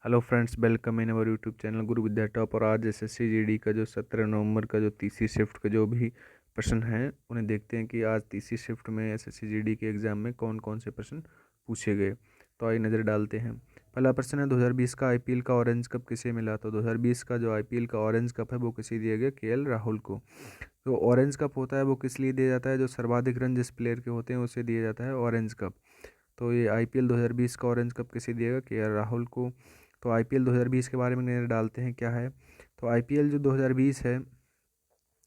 Hello friends, welcome in our YouTube channel Guru Vidya top. और आज SSC GD का जो 17 नवंबर का जो तीसरी शिफ्ट का जो भी प्रश्न है उन्हें देखते हैं कि आज तीसरी शिफ्ट में एसएससी जीडी के एग्ज़ाम में कौन कौन से प्रश्न पूछे गए। तो आइए नज़र डालते हैं। पहला प्रश्न है 2020 का आईपीएल का ऑरेंज कप किसे मिला। तो 2020 का जो आईपीएल का ऑरेंज कप है वो किसे दिया गया, केएल राहुल को। जो ऑरेंज कप होता है वो किस लिए दिया जाता है, जो सर्वाधिक रन जिस प्लेयर के होते हैं उसे दिया जाता है ऑरेंज कप। तो ये आईपीएल 2020 का ऑरेंज कप किसे दिएगा, केएल राहुल को। तो आईपीएल 2020 के बारे में नजर डालते हैं क्या है। तो आईपीएल जो 2020 है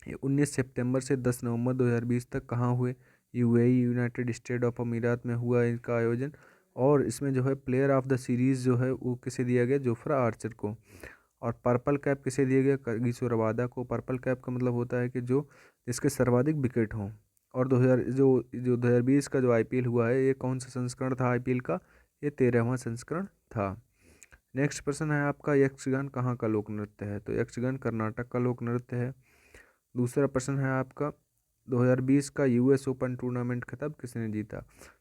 ये 19 सितंबर से 10 नवंबर 2020 तक कहाँ हुए, यूएई यूनाइटेड स्टेट ऑफ अमीरात में हुआ इनका आयोजन। और इसमें जो है प्लेयर ऑफ द सीरीज़ जो है वो किसे दिया गया, जोफ्रा आर्चर को। और पर्पल कैप किसे दिया गया, कागिसो रबादा को। पर्पल कैप का मतलब होता है कि जो जिसके सर्वाधिक विकेट हों। और 2000 जो 2020 का जो आईपीएल हुआ है ये कौन सा संस्करण था आईपीएल का, ये 13वां संस्करण था। नेक्स्ट प्रश्न है आपका, यक्षगान कहाँ का लोक नृत्य है। तो यक्षगान कर्नाटक का लोक नृत्य है। दूसरा प्रश्न है आपका, 2020 का यूएस ओपन टूर्नामेंट खिताब किसने जीता।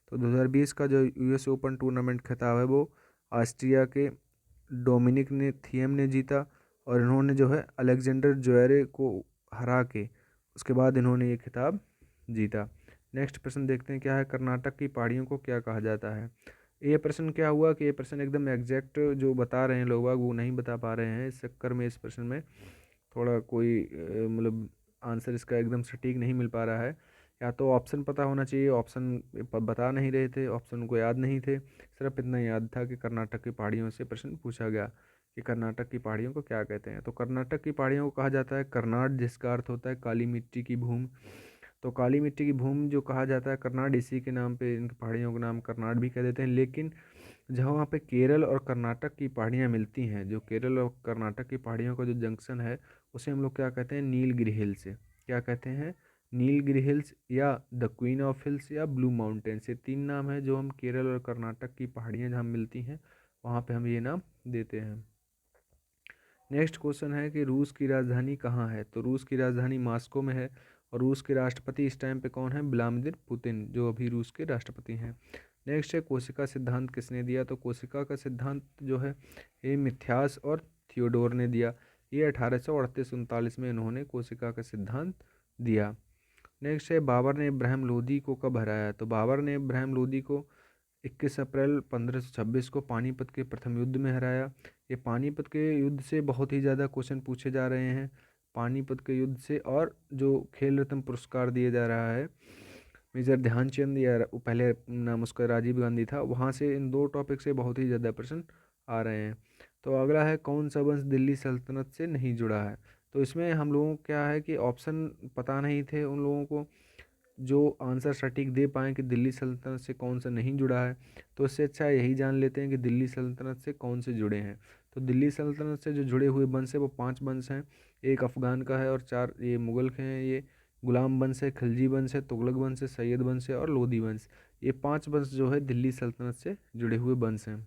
तो 2020 का जो यूएस ओपन टूर्नामेंट खिताब है वो ऑस्ट्रिया के डोमिनिक ने थिएम ने जीता। और इन्होंने जो है अलेक्जेंडर ज्वेरे को हरा के उसके बाद इन्होंने ये खिताब जीता। नेक्स्ट प्रश्न देखते हैं क्या है, कर्नाटक की पहाड़ियों को क्या कहा जाता है। ये प्रश्न क्या हुआ कि ये प्रश्न एकदम एग्जैक्ट जो बता रहे हैं लोग बाग वो नहीं बता पा रहे हैं। इस चक्कर में इस प्रश्न में थोड़ा कोई मतलब आंसर इसका एकदम सटीक नहीं मिल पा रहा है। या तो ऑप्शन पता होना चाहिए, ऑप्शन बता नहीं रहे थे, ऑप्शन को याद नहीं थे। सिर्फ इतना याद था कि कर्नाटक की पहाड़ियों से प्रश्न पूछा गया कि कर्नाटक की पहाड़ियों को क्या कहते हैं। तो कर्नाटक की पहाड़ियों को कहा जाता है कर्नाड, जिसका अर्थ होता है काली मिट्टी की भूमि। तो काली मिट्टी की भूमि जो कहा जाता है कर्नाड, इसी के नाम पे इन पहाड़ियों का नाम कर्नाड भी कह देते हैं। लेकिन जहाँ वहाँ पे केरल और कर्नाटक की पहाड़ियाँ मिलती हैं, जो केरल और कर्नाटक की पहाड़ियों का जो जंक्शन है उसे हम लोग क्या कहते हैं, नीलगिरी हिल्स से। क्या कहते हैं, नीलगिरी हिल्स या द क्वीन ऑफ हिल्स या ब्लू माउंटेन्स, ये तीन नाम है जो हम केरल और कर्नाटक की पहाड़ियाँ जहाँ मिलती हैं वहाँ पे हम ये नाम देते हैं। नेक्स्ट क्वेश्चन है कि रूस की राजधानी कहाँ है। तो रूस की राजधानी मास्को में है। और रूस के राष्ट्रपति इस टाइम पे कौन है, व्लादिमीर पुतिन, जो अभी रूस के राष्ट्रपति हैं। नेक्स्ट है कोशिका सिद्धांत किसने दिया। तो कोशिका का सिद्धांत जो है ये मिथ्यास और थियोडोर ने दिया। ये 1838-39 में इन्होंने कोशिका का सिद्धांत दिया। नेक्स्ट है बाबर ने इब्राहिम लोदी को कब हराया। तो बाबर ने इब्राहिम लोदी को 21 अप्रैल 1526 को पानीपत के प्रथम युद्ध में हराया। ये पानीपत के युद्ध से बहुत ही ज़्यादा क्वेश्चन पूछे जा रहे हैं, पानीपत के युद्ध से। और जो खेल रत्न पुरस्कार दिया जा रहा है मेजर ध्यानचंद, या पहले नाम उसका राजीव गांधी था, वहाँ से इन दो टॉपिक से बहुत ही ज़्यादा प्रश्न आ रहे हैं। तो अगला है कौन सा वंश दिल्ली सल्तनत से नहीं जुड़ा है। तो इसमें हम लोगों को क्या है कि ऑप्शन पता नहीं थे उन लोगों को जो आंसर सटीक दे पाएँ कि दिल्ली सल्तनत से कौन सा नहीं जुड़ा है। तो इससे अच्छा यही जान लेते हैं कि दिल्ली सल्तनत से कौन से जुड़े हैं। तो दिल्ली सल्तनत से जो जुड़े हुए वंश है वो 5 वंश हैं। एक अफ़गान का है और 4 ये मुग़ल के हैं। ये गुलाम वंश है, खिलजी वंश है, तुगलक वंश है, सैयद वंश है और लोधी वंश। ये 5 वंश जो है दिल्ली सल्तनत से जुड़े हुए वंश हैं।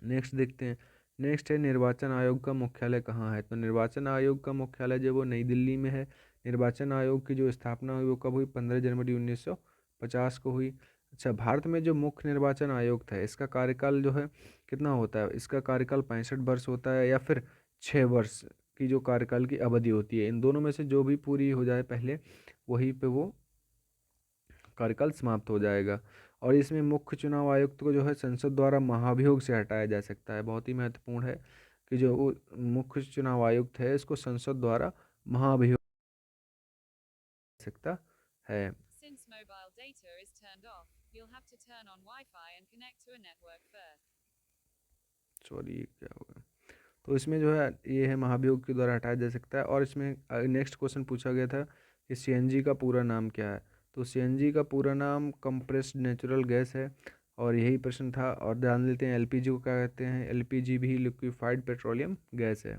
नेक्स्ट देखते हैं। नेक्स्ट है निर्वाचन आयोग का मुख्यालय कहाँ है। तो निर्वाचन आयोग का मुख्यालय जो वो नई दिल्ली में है। निर्वाचन आयोग की जो स्थापना हुई वो कब हुई, 15 जनवरी 1950 को हुई। अच्छा, भारत में जो मुख्य निर्वाचन आयोग था इसका कार्यकाल जो है कितना होता है, इसका कार्यकाल 65 वर्ष होता है या फिर 6 वर्ष की जो कार्यकाल की अवधि होती है। इन दोनों में से जो भी पूरी हो जाए पहले वहीं पे वो कार्यकाल समाप्त हो जाएगा। और इसमें मुख्य चुनाव आयुक्त को जो है संसद द्वारा महाभियोग से हटाया जा सकता है। बहुत ही महत्वपूर्ण है कि जो वो मुख्य चुनाव आयुक्त है इसको संसद द्वारा महाभियोग जा सकता है। Since mobile data is turned off, you'll have to turn on Wi-Fi and connect to a network first. Sorry, क्या होगा। तो इसमें जो है ये है महाभियोग के द्वारा हटाया जा सकता है। और इसमें नेक्स्ट क्वेश्चन पूछा गया था कि सीएनजी का पूरा नाम क्या है। तो सीएनजी का पूरा नाम कंप्रेस्ड नेचुरल गैस है। और यही प्रश्न था। और जान लेते हैं एलपीजी को क्या कहते हैं। एलपीजी भी लिक्विफाइड पेट्रोलियम गैस है।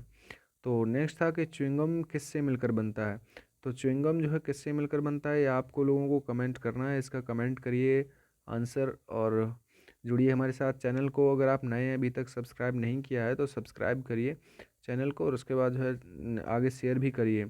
तो नेक्स्ट था कि च्युइंगम किससे मिलकर बनता है। तो च्युइंगम जो है किससे मिलकर बनता है ये आपको लोगों को कमेंट करना है। इसका कमेंट करिए आंसर। और जुड़िए हमारे साथ। चैनल को अगर आप नए हैं, अभी तक सब्सक्राइब नहीं किया है तो सब्सक्राइब करिए चैनल को, और उसके बाद जो है आगे शेयर भी करिए,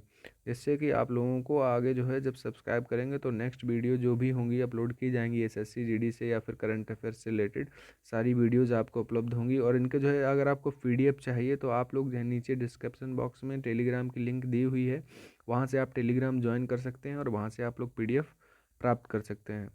जिससे कि आप लोगों को आगे जो है जब सब्सक्राइब करेंगे तो नेक्स्ट वीडियो जो भी होंगी अपलोड की जाएंगी एसएससी जीडी से या फिर करंट अफेयर्स से रिलेटेड, सारी वीडियोज़ आपको उपलब्ध होंगी। और इनके जो है अगर आपको पीडीएफ चाहिए तो आप लोग जो है नीचे डिस्क्रिप्शन बॉक्स में टेलीग्राम की लिंक दी हुई है, वहाँ से आप टेलीग्राम ज्वाइन कर सकते हैं और वहाँ से आप लोग पीडीएफ प्राप्त कर सकते हैं।